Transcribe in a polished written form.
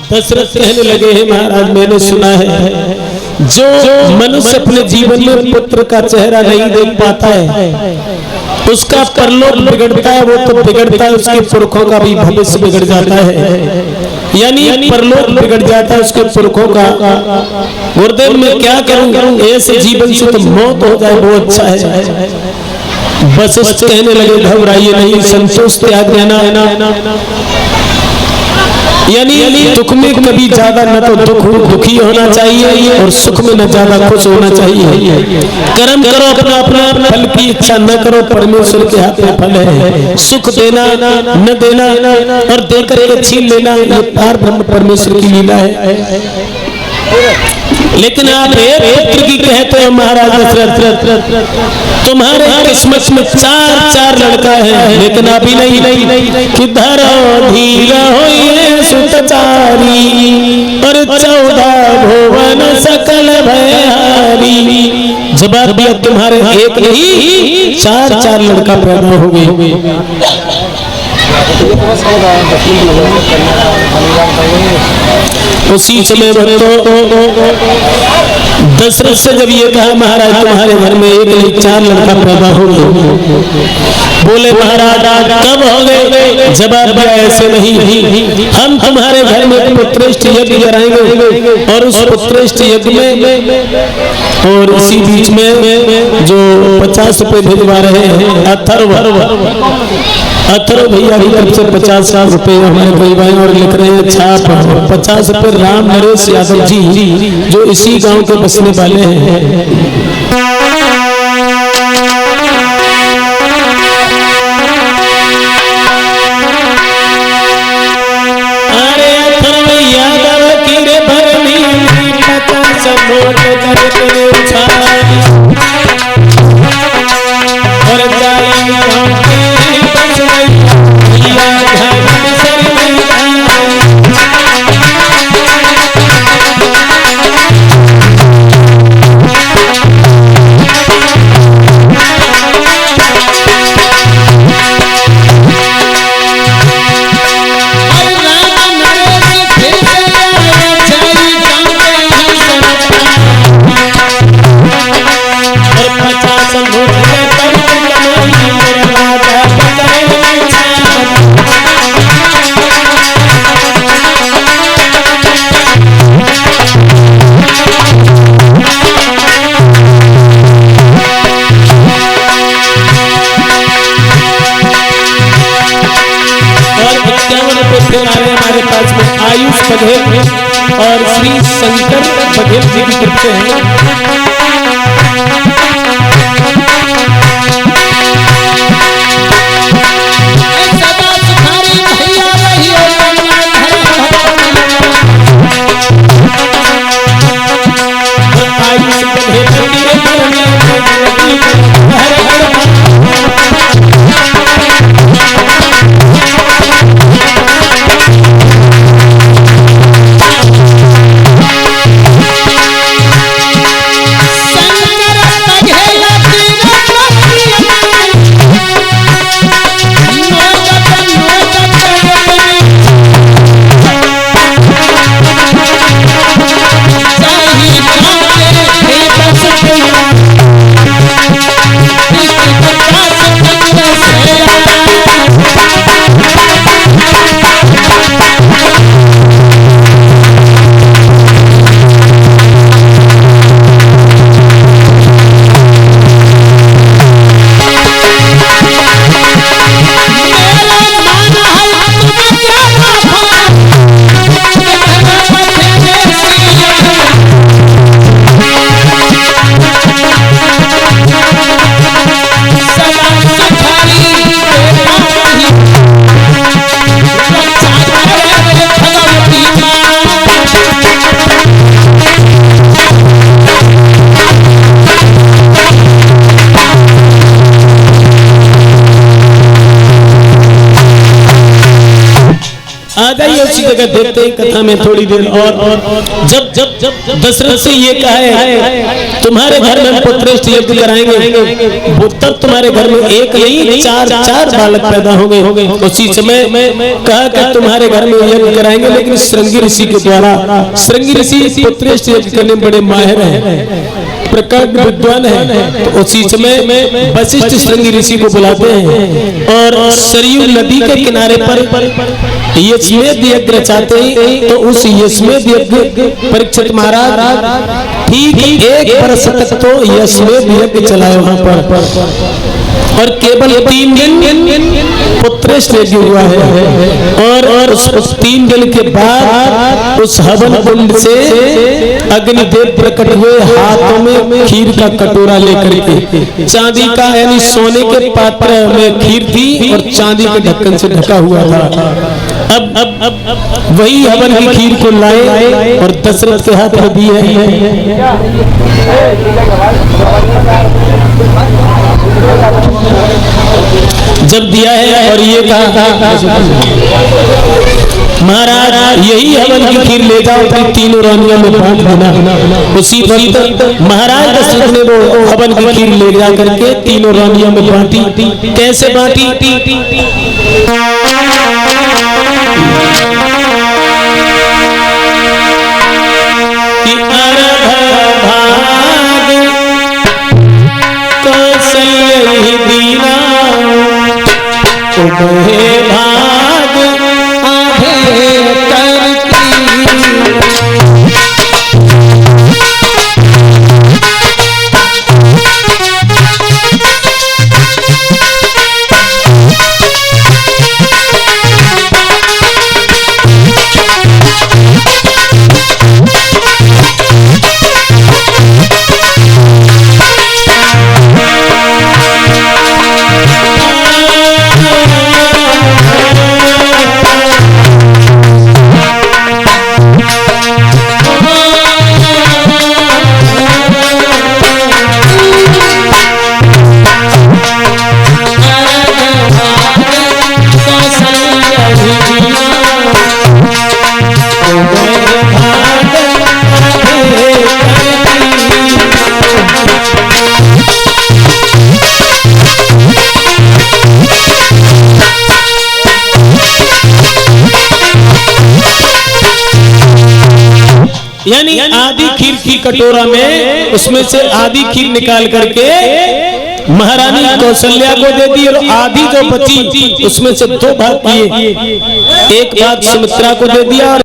दशरथ कहने लगे हैं महाराज मैंने सुना है जो मनुष्य अपने जीवन में पुत्र का चेहरा नहीं देख पाता है उसका परलोक बिगड़ता है, वो तो बिगड़ता है उसके पुरखों का भी भविष्य बिगड़ जाता है, यानी परलोक बिगड़ जाता है उसके पुरखों का। गुरुदेव मैं क्या करूं, ऐसे जीवन से तो मौत हो जाए वो अच्छा है। वशिष्ठ कहने लगे घबराइए नहीं, संतोष त्याग देना, यानी दुख में कभी ज्यादा न तो दुखी होना चाहिए और सुख में न ज्यादा खुश होना चाहिए। कर्म करो अपना अपना, फल की इच्छा न करो, परमेश्वर के हाथ में फल है। सुख देना न देना और देकर के छीन लेना ये पार ब्रह्म परमेश्वर की लीला है। लेकिन आप पुत्र की कहते हो महाराज दशरथ तुम्हारे किस्मत में 4 लड़का है, लेकिन अभी नहीं कि धरो धीरा होइए सुतचारी और 14 भुवन सकल भयहारी। जवाब दिया तुम्हारे एक नहीं 4 लड़का पैदा हो गए। उसी समय दशरथ से जब ये कहा महाराज तुम्हारे घर में एक नहीं 4 लड़का पैदा हो गए, बोले महाराज कब हो गए? जवाब दिया ऐसे नहीं, हम तुम्हारे घर में पुत्रेष्ठ यज्ञ कराएंगे और उस पुत्रेष्ठ यज्ञ में और इसी बीच में जो 50 रुपए भिजवा रहे हैं अथर्व भैया की तरफ से 50 रुपए हमारे भाई भाई और लिख रहे हैं छाप 50 रुपए राम नरेश यादव जी जो इसी गांव के बसने वाले हैं। आयुष बघेल और श्री शंकर बघेल जी की तरफ से है। आ जाइए उसी जगह देखते हैं कथा में थोड़ी देर। और जब जब जब दशरथ से ये कहा है तुम्हारे घर में पुत्रेष्ठ यज्ञ कराएंगे, तब तुम्हारे घर में एक नहीं चार बालक पैदा होंगे। उसी समय कहा कि तुम्हारे घर में यज्ञ कराएंगे, लेकिन श्रृंगी ऋषि के द्वारा। श्रृंगी ऋषि पुत्रेष्ठ यज्ञ करने में बड़े माहिर हैं, प्रकट विद्वान है। तो उसी समय वशिष्ठ श्रृंगी ऋषि को बुलाते हैं और सरयू नदी के किनारे पर यज्ञ यज्ञ रचाते हैं। तो उस यज्ञ यज्ञ परीक्षित महाराज ठीक 1 वर्ष तक तो यज्ञ यज्ञ चलाए वहां पर, और केवल 3 दिन पुत्रेष्ठ यज्ञ हुआ है। और उस 3 दिन के बाद उस हवन कुंड से अग्निदेव प्रकट हुए, हाथों में खीर का कटोरा लेकर के। चांदी का यानी सोने के पात्र में खीर थी और चांदी के ढक्कन से ढका हुआ था। अब वही हवन की खीर को लाए और दशरथ के हाथ में दी है। जब दिया है और ये कहा महाराज यही हवन की खीर ले जाओ, फिर तीनों रानियों में बांट देना। उसी वक्त महाराज दशरथ ने वो हवन की खीर ले जा करके तीनों रानियों में बांटी। कैसे बांटी? भाग आधे करती यानी आधी खीर की कटोरा में उसमें से आधी खीर निकाल करके महारानी कौशल्या को दे दी, और आधी जो बची उसमें से 2 भाग किए, 1 भाग सुमित्रा को दे दिया और